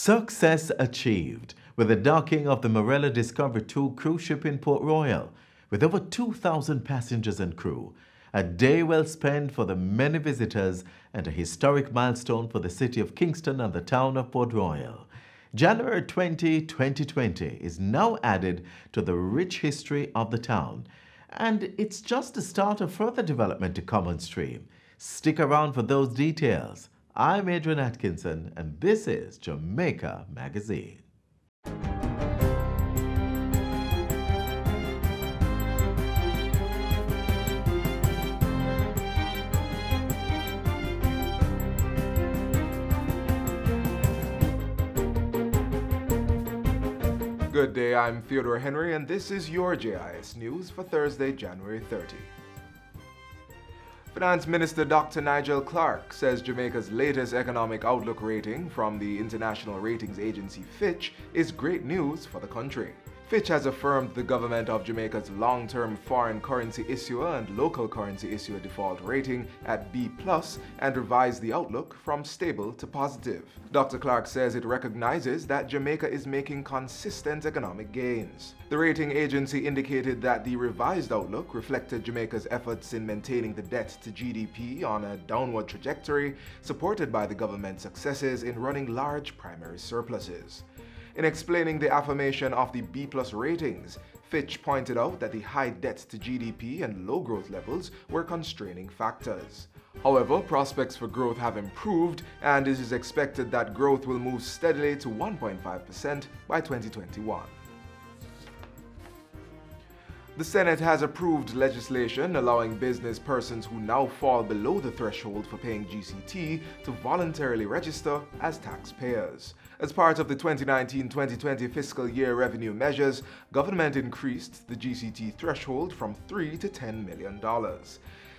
Success achieved with the docking of the Morella Discovery 2 cruise ship in Port Royal with over 2,000 passengers and crew. A day well spent for the many visitors and a historic milestone for the city of Kingston and the town of Port Royal. January 20, 2020 is now added to the rich history of the town, and it's just the start of further development to come on stream. Stick around for those details. I'm Adrian Atkinson, and this is Jamaica Magazine. Good day, I'm Theodore Henry, and this is your JIS News for Thursday, January 30. Finance Minister Dr. Nigel Clarke says Jamaica's latest economic outlook rating from the international ratings agency Fitch is great news for the country. Fitch has affirmed the government of Jamaica's long-term foreign currency issuer and local currency issuer default rating at B+ and revised the outlook from stable to positive. Dr. Clarke says it recognizes that Jamaica is making consistent economic gains. The rating agency indicated that the revised outlook reflected Jamaica's efforts in maintaining the debt to GDP on a downward trajectory, supported by the government's successes in running large primary surpluses. In explaining the affirmation of the B+ ratings, Fitch pointed out that the high debt to GDP and low growth levels were constraining factors. However, prospects for growth have improved, and it is expected that growth will move steadily to 1.5% by 2021. The Senate has approved legislation allowing business persons who now fall below the threshold for paying GCT to voluntarily register as taxpayers. As part of the 2019-2020 fiscal year revenue measures, government increased the GCT threshold from $3 to $10 million.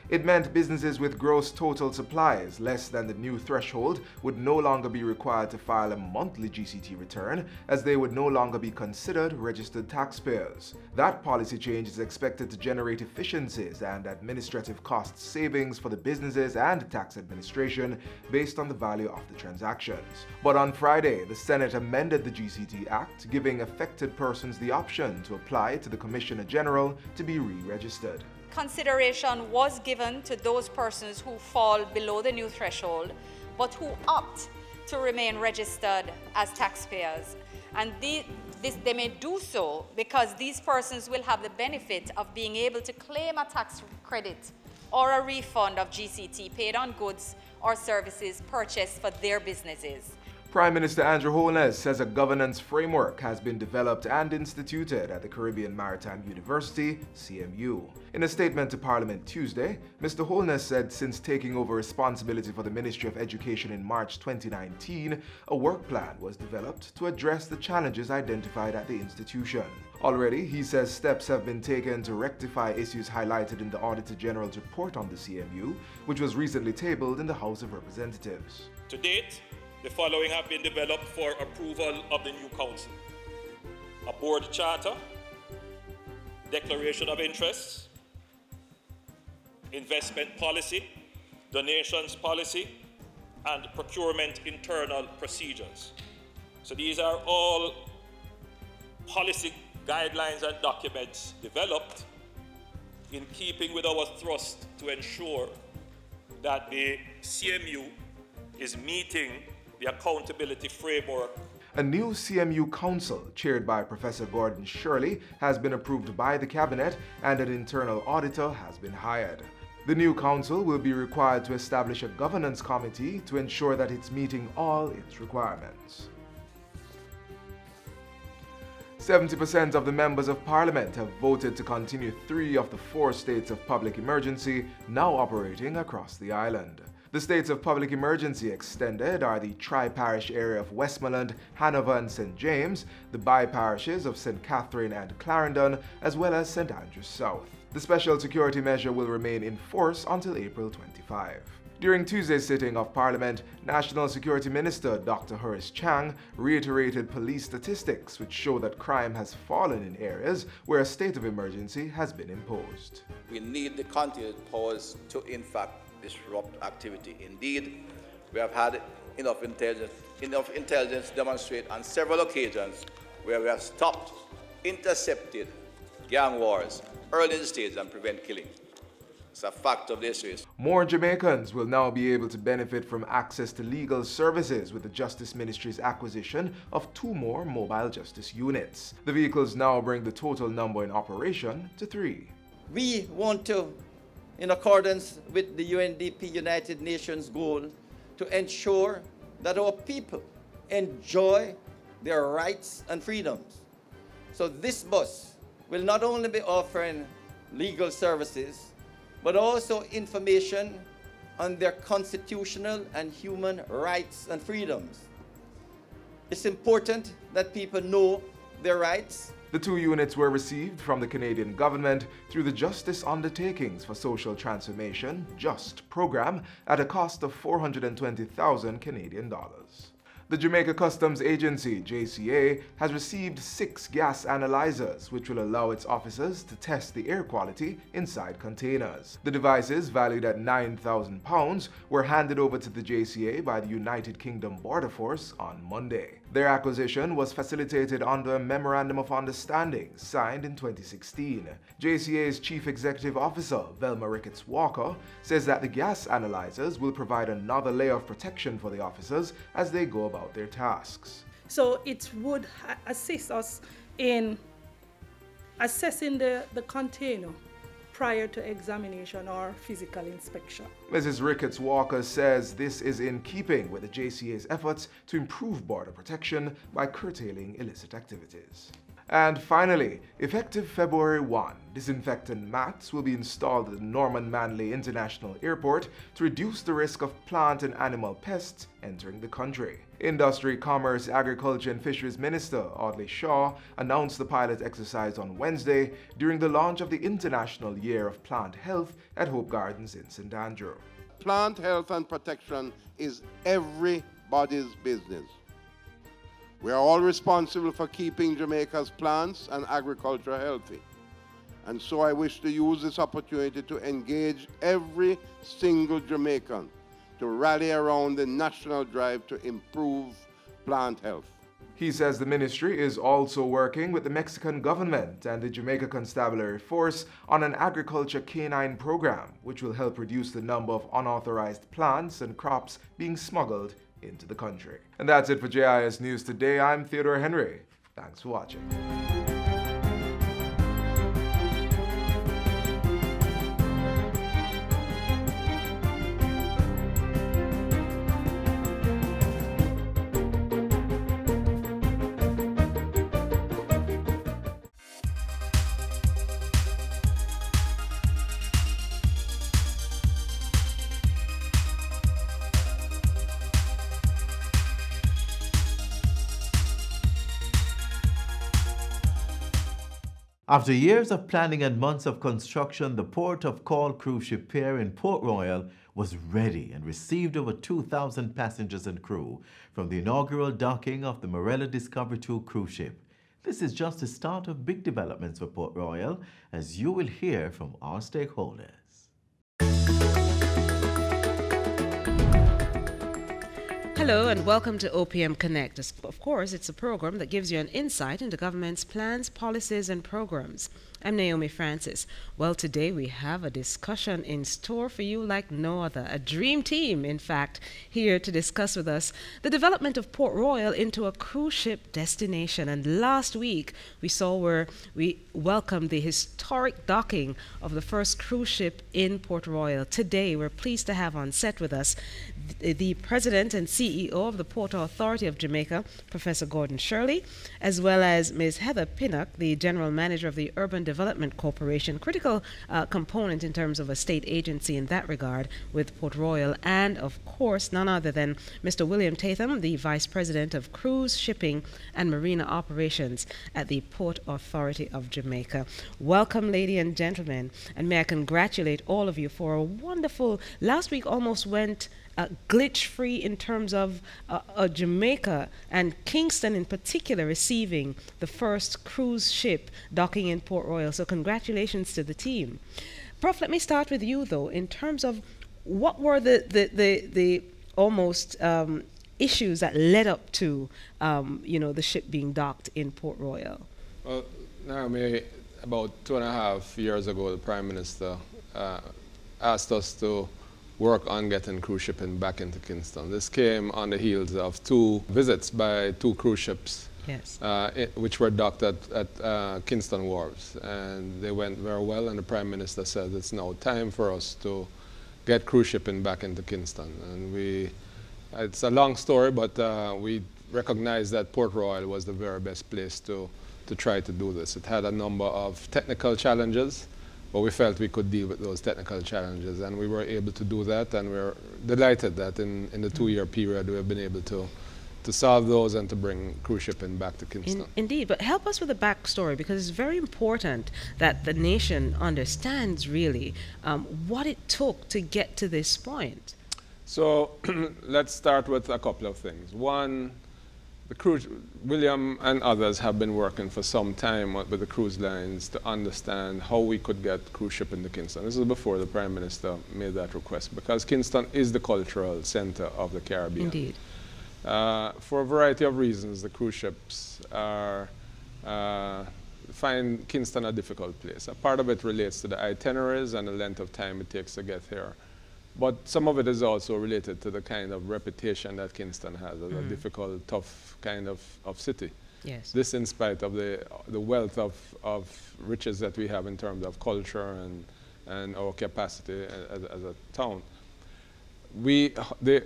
It meant businesses with gross total supplies less than the new threshold would no longer be required to file a monthly GCT return, as they would no longer be considered registered taxpayers. That policy change is expected to generate efficiencies and administrative cost savings for the businesses and tax administration based on the value of the transactions. But on Friday, the Senate amended the GCT Act, giving affected persons the option to apply to the Commissioner General to be re-registered. Consideration was given to those persons who fall below the new threshold, but who opt to remain registered as taxpayers. And they may do so because these persons will have the benefit of being able to claim a tax credit or a refund of GCT paid on goods or services purchased for their businesses. Prime Minister Andrew Holness says a governance framework has been developed and instituted at the Caribbean Maritime University, CMU. In a statement to Parliament Tuesday, Mr. Holness said since taking over responsibility for the Ministry of Education in March 2019, a work plan was developed to address the challenges identified at the institution. Already, he says steps have been taken to rectify issues highlighted in the Auditor General's report on the CMU, which was recently tabled in the House of Representatives. To date, the following have been developed for approval of the new council: a board charter, declaration of interests, investment policy, donations policy, and procurement internal procedures. So these are all policy guidelines and documents developed in keeping with our thrust to ensure that the CMU is meeting the accountability framework. A new CMU council, chaired by Professor Gordon Shirley, has been approved by the Cabinet, and an internal auditor has been hired. The new council will be required to establish a governance committee to ensure that it's meeting all its requirements. 70% of the members of Parliament have voted to continue 3 of the 4 states of public emergency now operating across the island. The states of public emergency extended are the tri-parish area of Westmoreland, Hanover and St. James, the bi-parishes of St. Catherine and Clarendon, as well as St. Andrews South. The special security measure will remain in force until April 25. During Tuesday's sitting of Parliament, National Security Minister Dr. Horace Chang reiterated police statistics which show that crime has fallen in areas where a state of emergency has been imposed. We need the continued powers to in fact disrupt activity. Indeed, we have had enough intelligence demonstrate on several occasions where we have stopped, intercepted gang wars early in the stage and prevent killing. It's a fact of the issue. More Jamaicans will now be able to benefit from access to legal services with the Justice Ministry's acquisition of 2 more mobile justice units. The vehicles now bring the total number in operation to 3. We want to, in accordance with the UNDP United Nations goal, to ensure that our people enjoy their rights and freedoms. So this bus will not only be offering legal services, but also information on their constitutional and human rights and freedoms. It's important that people know their rights. The 2 units were received from the Canadian government through the Justice Undertakings for Social Transformation (JUST) program at a cost of 420,000 Canadian dollars. The Jamaica Customs Agency, JCA, has received 6 gas analyzers, which will allow its officers to test the air quality inside containers. The devices, valued at £9,000, were handed over to the JCA by the United Kingdom Border Force on Monday. Their acquisition was facilitated under a Memorandum of Understanding signed in 2016. JCA's Chief Executive Officer, Velma Ricketts-Walker, says that the gas analyzers will provide another layer of protection for the officers as they go about their tasks. So it would assist us in assessing the container prior to examination or physical inspection. Mrs. Ricketts-Walker says this is in keeping with the JCA's efforts to improve border protection by curtailing illicit activities. And finally, effective February 1, disinfectant mats will be installed at the Norman Manley International Airport to reduce the risk of plant and animal pests entering the country. Industry, Commerce, Agriculture and Fisheries Minister Audley Shaw announced the pilot exercise on Wednesday during the launch of the International Year of Plant Health at Hope Gardens in St. Andrew. Plant health and protection is everybody's business. We are all responsible for keeping Jamaica's plants and agriculture healthy. And so I wish to use this opportunity to engage every single Jamaican to rally around the national drive to improve plant health. He says the ministry is also working with the Mexican government and the Jamaica Constabulary Force on an agriculture canine program, which will help reduce the number of unauthorized plants and crops being smuggled into the country. And that's it for JIS News Today. I'm Theodore Henry. Thanks for watching. After years of planning and months of construction, the Port of Call cruise ship pier in Port Royal was ready and received over 2,000 passengers and crew from the inaugural docking of the Morella Discovery 2 cruise ship. This is just the start of big developments for Port Royal, as you will hear from our stakeholders. Hello and welcome to OPM Connect. Of course, it's a program that gives you an insight into government's plans, policies and programs. I'm Naomi Francis. Well, today we have a discussion in store for you like no other. A dream team, in fact, here to discuss with us the development of Port Royal into a cruise ship destination. And last week we saw where we welcomed the historic docking of the first cruise ship in Port Royal. Today we're pleased to have on set with us the President and CEO of the Port Authority of Jamaica, Professor Gordon Shirley, as well as Ms. Heather Pinnock, the General Manager of the Urban Development Corporation, critical component in terms of a state agency in that regard with Port Royal, and of course none other than Mr. William Tatham, the Vice President of Cruise, Shipping and Marina Operations at the Port Authority of Jamaica. Welcome, ladies and gentlemen, and may I congratulate all of you for a wonderful, last week almost went glitch-free in terms of Jamaica and Kingston in particular receiving the first cruise ship docking in Port Royal. So congratulations to the team. Prof, let me start with you though, in terms of what were the almost issues that led up to, the ship being docked in Port Royal? Well, Naomi, about 2.5 years ago, the Prime Minister asked us to work on getting cruise shipping back into Kingston. This came on the heels of 2 visits by 2 cruise ships, yes, which were docked at Kingston wharves, and they went very well. And the Prime Minister said it's now time for us to get cruise shipping back into Kingston. And it's a long story, but we recognized that Port Royal was the very best place to try to do this. It had a number of technical challenges, but we felt we could deal with those technical challenges, and we were able to do that, and we're delighted that in the 2-year period we have been able to solve those and to bring cruise shipping back to Kingston. Indeed, but help us with the backstory, because it's very important that the nation understands really what it took to get to this point. So let's start with a couple of things. One, William and others have been working for some time with the cruise lines to understand how we could get cruise shipping to Kingston. This is before the Prime Minister made that request, because Kingston is the cultural center of the Caribbean. Indeed. For a variety of reasons, the cruise ships find Kingston a difficult place. A part of it relates to the itineraries and the length of time it takes to get here. But some of it is also related to the kind of reputation that Kingston has as a difficult, tough kind of city. Yes. This in spite of the wealth of riches that we have in terms of culture and our capacity as a town. We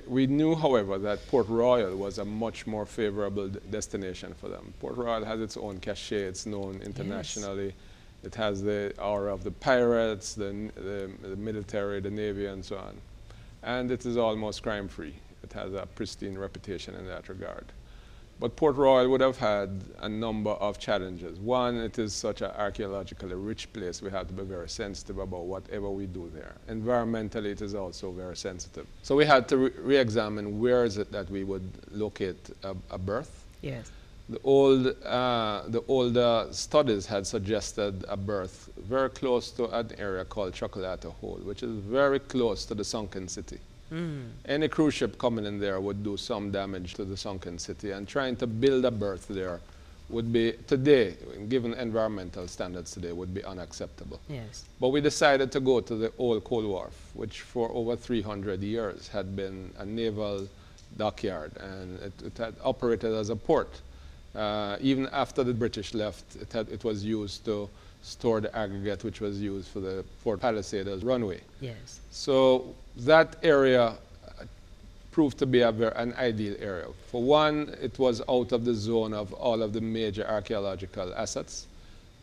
knew, however, that Port Royal was a much more favorable destination for them. Port Royal has its own cachet. It's known internationally. Yes. It has the aura of the pirates, the military, the navy, and so on. And it is almost crime-free. It has a pristine reputation in that regard. But Port Royal would have had a number of challenges. One, it is such an archaeologically rich place. We have to be very sensitive about whatever we do there. Environmentally, it is also very sensitive. So we had to re-examine where is it that we would locate a berth. Yes. The older studies had suggested a berth very close to an area called Chocolate Hole, which is very close to the sunken city. Any cruise ship coming in there would do some damage to the sunken city, and trying to build a berth there would be, today, given environmental standards today, would be unacceptable. Yes. But we decided to go to the old coal wharf, which for over 300 years had been a naval dockyard, and it had operated as a port. Even after the British left, it was used to store the aggregate, which was used for the Fort Palisades runway. Yes. So that area proved to be an ideal area. For one, it was out of the zone of all of the major archaeological assets.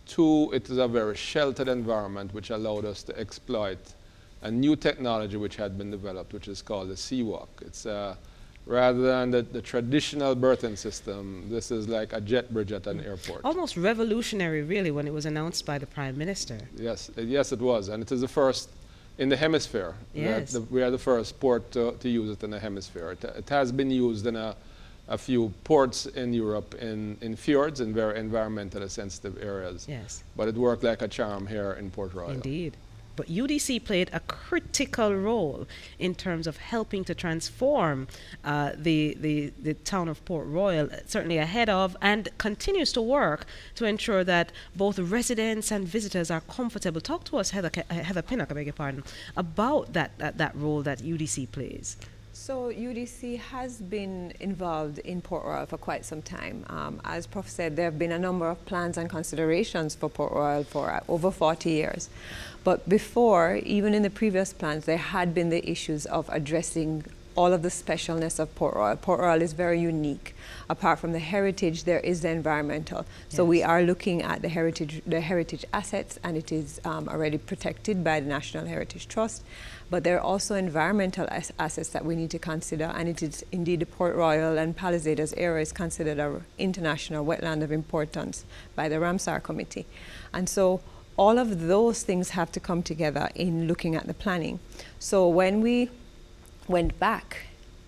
Two, it is a very sheltered environment which allowed us to exploit a new technology which had been developed, which is called the sea walk. It's rather than the traditional berthing system, this is like a jet bridge at an airport. Almost revolutionary, really, when it was announced by the Prime Minister. Yes, yes, it was, and it is the first in the hemisphere. Yes. We are the first port to use it in the hemisphere. It has been used in a few ports in Europe, in fjords, in very environmentally sensitive areas. Yes. But it worked like a charm here in Port Royal. Indeed. But UDC played a critical role in terms of helping to transform the town of Port Royal, certainly ahead of, and continues to work to ensure that both residents and visitors are comfortable. Talk to us, Heather Pinnock, I beg your pardon, about that role that UDC plays. So UDC has been involved in Port Royal for quite some time. As Prof said, there have been a number of plans and considerations for Port Royal for over 40 years. But before, even in the previous plans, there had been the issues of addressing all of the specialness of Port Royal. Port Royal is very unique. Apart from the heritage, there is the environmental. Yes. So we are looking at the heritage assets, and it is already protected by the National Heritage Trust. But there are also environmental assets that we need to consider, and it is indeed the Port Royal and Palisades area is considered an international wetland of importance by the Ramsar Committee. And so all of those things have to come together in looking at the planning. So when we went back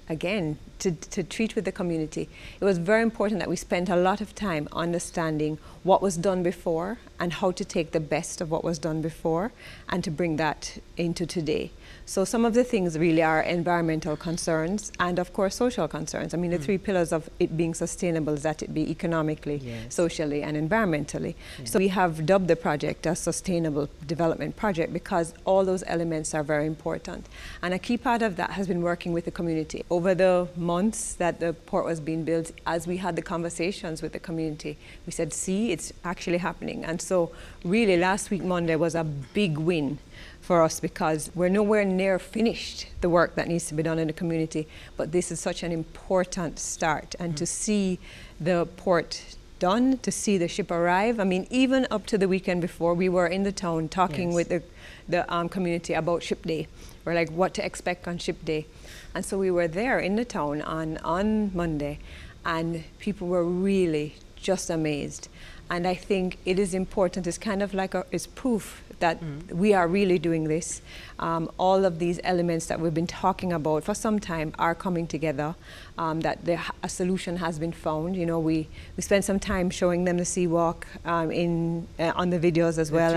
again to treat with the community, it was very important that we spent a lot of time understanding what was done before and how to take the best of what was done before and to bring that into today. So some of the things really are environmental concerns and of course social concerns. I mean, the three pillars of it being sustainable is that it be economically, socially and environmentally. So we have dubbed the project a sustainable development project because all those elements are very important. And a key part of that has been working with the community. Over the months that the port was being built, as we had the conversations with the community, we said, see, it's actually happening. And so really last week, Monday, was a big win for us because we're nowhere near finished the work that needs to be done in the community, but this is such an important start. And to see the port done, to see the ship arrive, I mean, even up to the weekend before, we were in the town talking with the community about ship day. We're like, what to expect on ship day. And so we were there in the town on Monday, and people were really just amazed. And I think it is important, it's kind of like it's proof that we are really doing this. All of these elements that we've been talking about for some time are coming together, that a solution has been found. You know, we spent some time showing them the sea walk on the videos as well.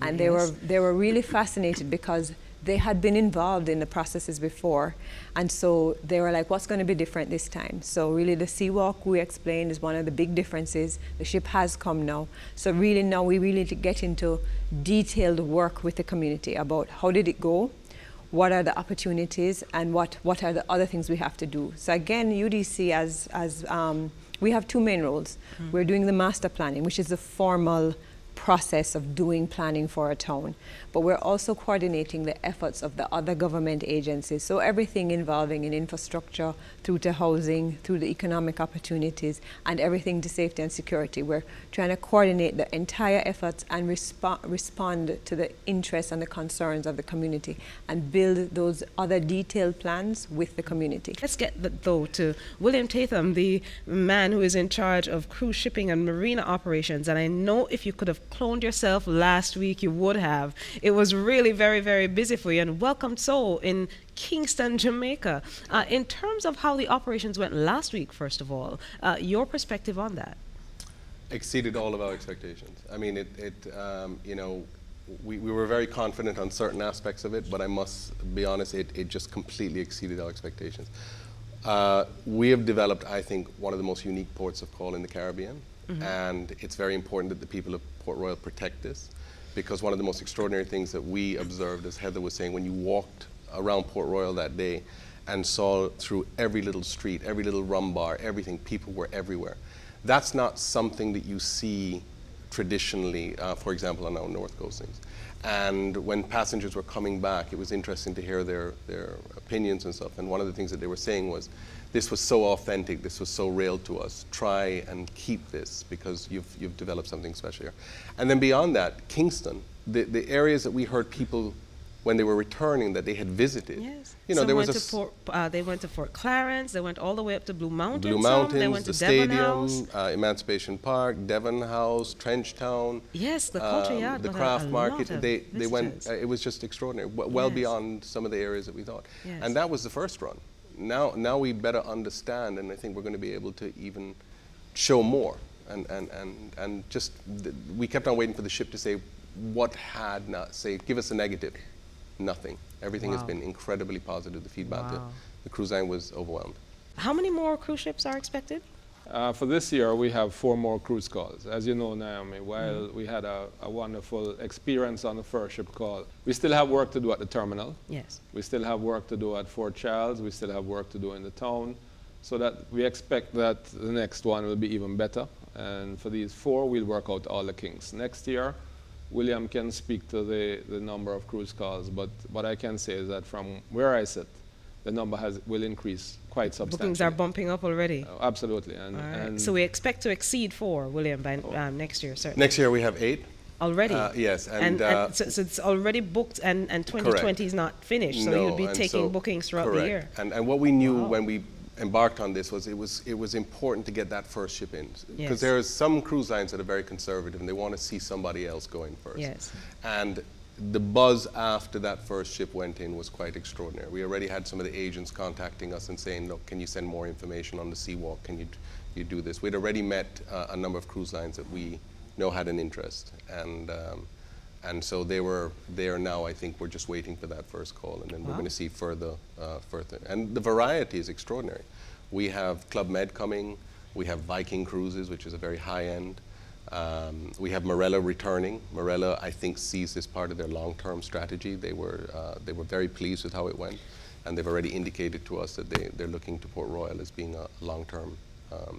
And they were really fascinated because they had been involved in the processes before, and so they were like, what's going to be different this time? So really the sea walk, we explained, is one of the big differences. The ship has come now, so really now we really need to get into detailed work with the community about how did it go, what are the opportunities, and what are the other things we have to do. So again, UDC as we have two main roles. We're doing the master planning, which is the formal process of doing planning for a town, but we're also coordinating the efforts of the other government agencies. So everything involving in infrastructure, through to housing, through the economic opportunities, and everything to safety and security. We're trying to coordinate the entire efforts and respond to the interests and the concerns of the community and build those other detailed plans with the community. Let's get though to William Tatham, the man who is in charge of cruise shipping and marina operations. And I know if you could have cloned yourself last week, you would have. It was really very, very busy for you, and welcome so in Kingston, Jamaica. In terms of how the operations went last week, first of all, your perspective on that? Exceeded all of our expectations. I mean, you know, we were very confident on certain aspects of it, but I must be honest, it just completely exceeded our expectations. We have developed, I think, one of the most unique ports of call in the Caribbean. And it's very important that the people of Port Royal protect this, because one of the most extraordinary things that we observed, as Heather was saying, when you walked around Port Royal that day and saw through every little street, every little rum bar, everything, people were everywhere. That's not something that you see traditionally, for example, on our North Coastings. And when passengers were coming back, it was interesting to hear their opinions and stuff. And one of the things that they were saying was, this was so authentic, this was so real to us. Try and keep this because you've developed something special here. And then beyond that, Kingston, the areas that we heard people when they were returning that they had visited. Yes. You know, Some there was they went to Fort Clarence, they went all the way up to Blue Mountains. Blue Mountains, they went the to Devon stadium, House. Emancipation Park, Devon House, Trenchtown. Yes, the culture yard. The craft market. They went. It was just extraordinary. Well beyond some of the areas that we thought. Yes. And that was the first run. Now we better understand, and I think we're going to be able to even show more. And just we kept on waiting for the ship to say what had not say. Give us a negative. Nothing. Everything has been incredibly positive. The feedback, the cruise line was overwhelmed. How many more cruise ships are expected? For this year, we have 4 more cruise calls. As you know, Naomi, while we had a wonderful experience on the first ship call, we still have work to do at the terminal. Yes. We still have work to do at Fort Charles. We still have work to do in the town. So that we expect that the next one will be even better. And for these 4, we'll work out all the kinks. Next year, William can speak to the number of cruise calls, but what I can say is that from where I sit, the number will increase quite substantially. Bookings are bumping up already. Absolutely. And so we expect to exceed 4, William, by next year, certainly. Next year we have 8. Already? Yes. So it's already booked, and 2020 is not finished, so you'll be taking bookings throughout the year. And what we knew when we embarked on this was it was important to get that first ship in, because there are some cruise lines that are very conservative and they want to see somebody else going first. Yes. And the buzz after that first ship went in was quite extraordinary. We already had some of the agents contacting us and saying, look, can you send more information on the Seawalk? Can you do this? We'd already met a number of cruise lines that we know had an interest. And so they were there now. I think we're just waiting for that first call, and then we're going to see further. And the variety is extraordinary. We have Club Med coming. We have Viking Cruises, which is a very high end. We have Marella returning. Marella, I think, sees this part of their long-term strategy. They were very pleased with how it went, and they've already indicated to us that they're looking to Port Royal as being a long-term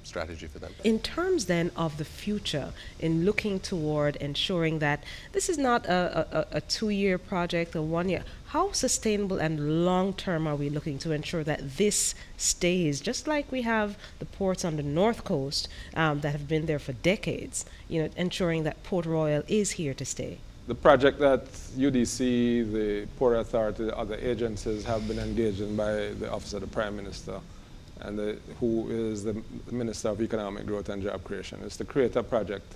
strategy for them. In terms then of the future, in looking toward ensuring that this is not a 2-year project or 1 year, how sustainable and long-term are we looking to ensure that this stays, just like we have the ports on the North Coast that have been there for decades, ensuring that Port Royal is here to stay? The project that UDC, the Port Authority, other agencies have been engaged in by the Office of the Prime Minister, and who is the Minister of Economic Growth and Job Creation. It's the Creator Project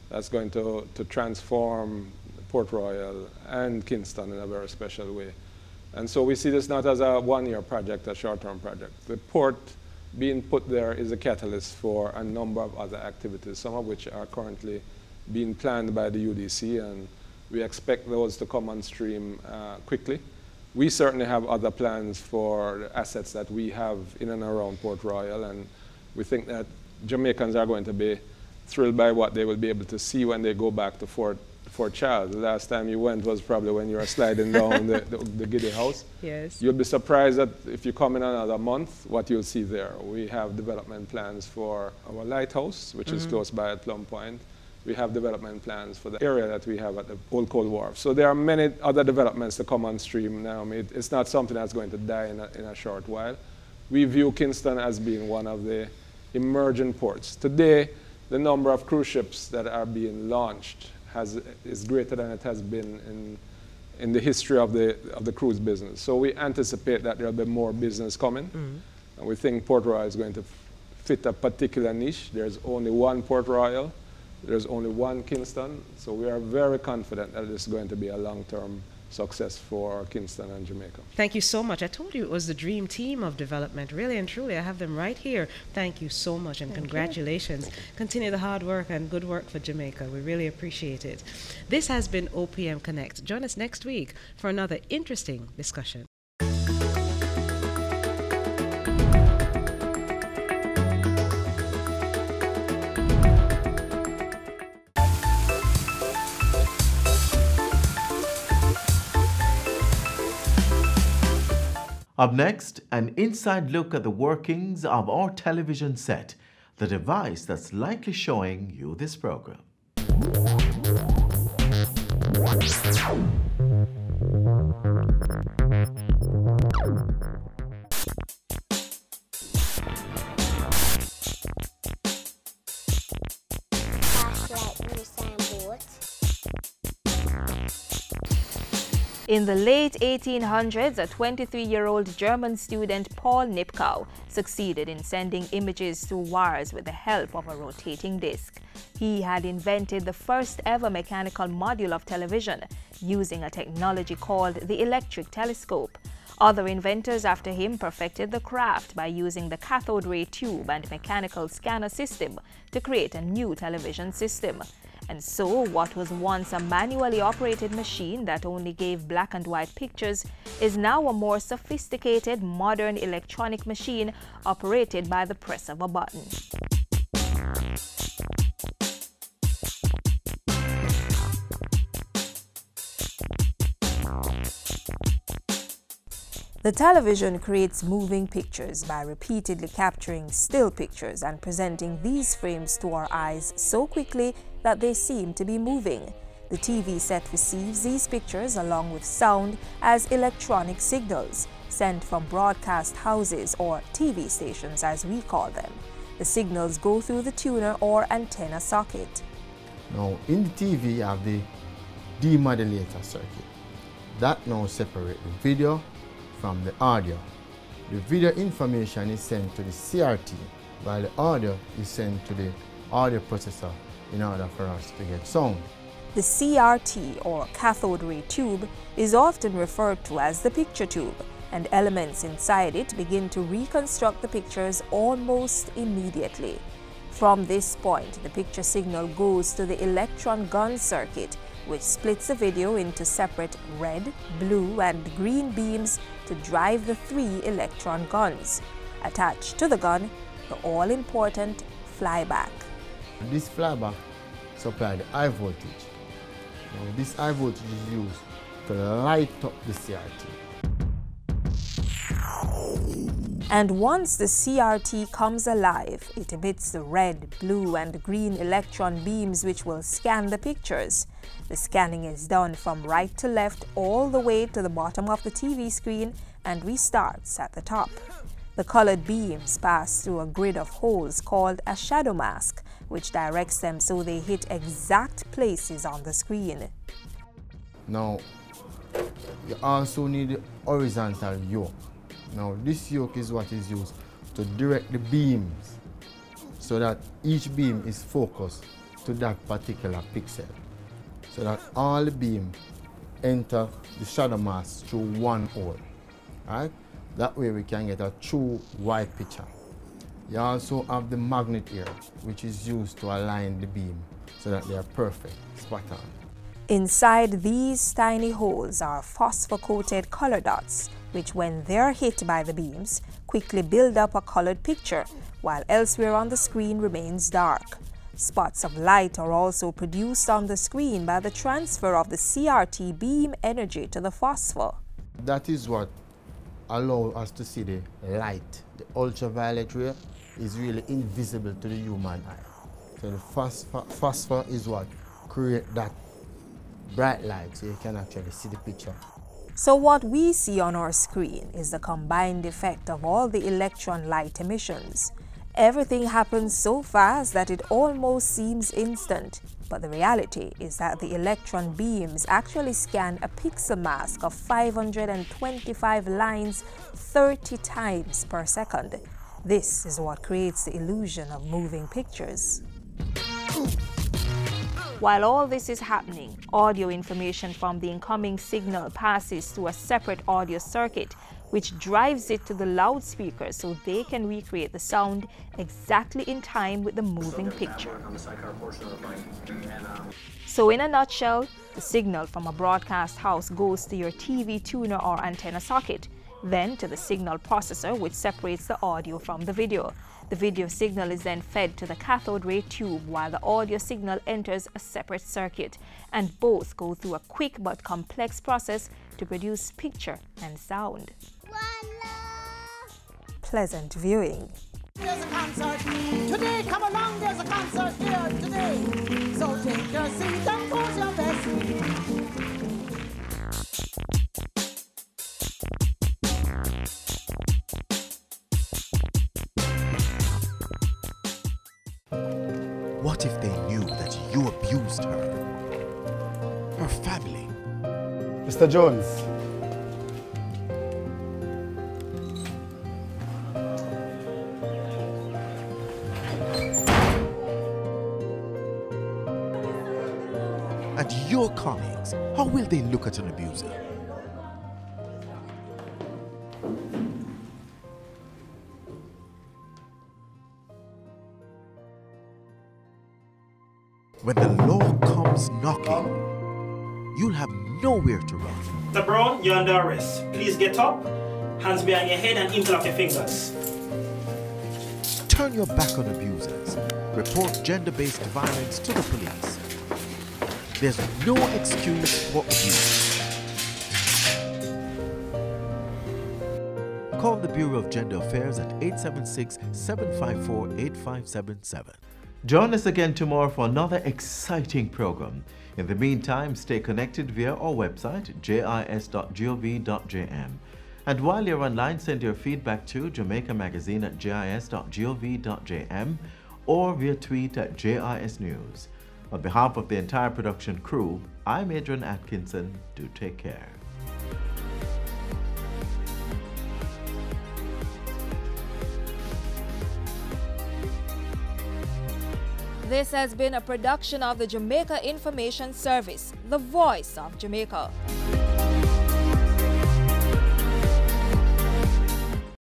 that's going to transform Port Royal and Kingston in a very special way. And so we see this not as a 1-year project, a short-term project. The port being put there is a catalyst for a number of other activities, some of which are currently being planned by the UDC, and we expect those to come on stream quickly. We certainly have other plans for the assets that we have in and around Port Royal, and we think that Jamaicans are going to be thrilled by what they will be able to see when they go back to Fort Charles. The last time you went was probably when you were sliding down the Giddy House. Yes. You'll be surprised that if you come in another month, what you'll see there. We have development plans for our lighthouse, which is close by at Plum Point. We have development plans for the area that we have at the Old Cold Wharf. So there are many other developments to come on stream now. I mean, it's not something that's going to die in a short while. We view Kingston as being one of the emerging ports. Today, the number of cruise ships that are being launched is greater than it has been in the history of the cruise business. So we anticipate that there will be more business coming. And we think Port Royal is going to fit a particular niche. There's only one Port Royal. There's only one Kingston, so we are very confident that it's going to be a long-term success for Kingston and Jamaica. Thank you so much. I told you it was the dream team of development, really and truly. I have them right here. Thank you so much, and congratulations. Continue the hard work and good work for Jamaica. We really appreciate it. This has been OPM Connect. Join us next week for another interesting discussion. Up next, an inside look at the workings of our television set, the device that's likely showing you this program. In the late 1800s, a 23-year-old German student, Paul Nipkow, succeeded in sending images through wires with the help of a rotating disc. He had invented the first ever mechanical module of television using a technology called the electric telescope. Other inventors after him perfected the craft by using the cathode ray tube and mechanical scanner system to create a new television system. And so, what was once a manually operated machine that only gave black and white pictures is now a more sophisticated, modern electronic machine operated by the press of a button. The television creates moving pictures by repeatedly capturing still pictures and presenting these frames to our eyes so quickly that they seem to be moving. The TV set receives these pictures along with sound as electronic signals sent from broadcast houses, or TV stations as we call them. The signals go through the tuner or antenna socket. Now in the TV you have the demodulator circuit. That now separates the video from the audio. The video information is sent to the CRT, while the audio is sent to the audio processor in order for us to get sound. The CRT, or cathode ray tube, is often referred to as the picture tube, and elements inside it begin to reconstruct the pictures almost immediately. From this point, the picture signal goes to the electron gun circuit, which splits the video into separate red, blue, and green beams to drive the 3 electron guns. Attached to the gun, the all-important flyback. This flyback supplies the high voltage. Now, this high voltage is used to light up the CRT. And once the CRT comes alive, it emits the red, blue, and green electron beams which will scan the pictures. The scanning is done from right to left all the way to the bottom of the TV screen and restarts at the top. The colored beams pass through a grid of holes called a shadow mask, which directs them so they hit exact places on the screen. Now, you also need the horizontal yoke. Now, this yoke is what is used to direct the beams so that each beam is focused to that particular pixel, so that all the beams enter the shadow mask through one hole. Right? That way we can get a true wide picture. You also have the magnet here, which is used to align the beam so that they are perfect, spot on. Inside these tiny holes are phosphor-coated color dots, which when they're hit by the beams, quickly build up a colored picture, while elsewhere on the screen remains dark. Spots of light are also produced on the screen by the transfer of the CRT beam energy to the phosphor. That is what allows us to see the light. The ultraviolet ray is really invisible to the human eye. So the phosphor is what creates that bright light, so you can actually see the picture. So what we see on our screen is the combined effect of all the electron light emissions. Everything happens so fast that it almost seems instant, but the reality is that the electron beams actually scan a pixel mask of 525 lines 30 times per second. This is what creates the illusion of moving pictures. While all this is happening, audio information from the incoming signal passes through a separate audio circuit, which drives it to the loudspeakers so they can recreate the sound exactly in time with the moving picture. So in a nutshell, the signal from a broadcast house goes to your TV tuner or antenna socket, then to the signal processor, which separates the audio from the video. The video signal is then fed to the cathode ray tube while the audio signal enters a separate circuit, and both go through a quick but complex process to produce picture and sound. Pleasant viewing. There's a concert today, come along, there's a concert here today. So take your seat and pose your best. What if they knew that you abused her? Her family? Mr. Jones. And your colleagues, how will they look at an abuser? When the law comes knocking, you'll have nowhere to run. Mr. Brown, you're under arrest. Please get up, hands behind your head and interlock your fingers. Turn your back on abusers. Report gender-based violence to the police. There's no excuse for abuse. Call the Bureau of Gender Affairs at 876-754-8577. Join us again tomorrow for another exciting program. In the meantime, stay connected via our website, jis.gov.jm. And while you're online, send your feedback to Jamaica Magazine at jis.gov.jm or via tweet at JIS News. On behalf of the entire production crew, I'm Adrian Atkinson. Do take care. This has been a production of the Jamaica Information Service, the voice of Jamaica.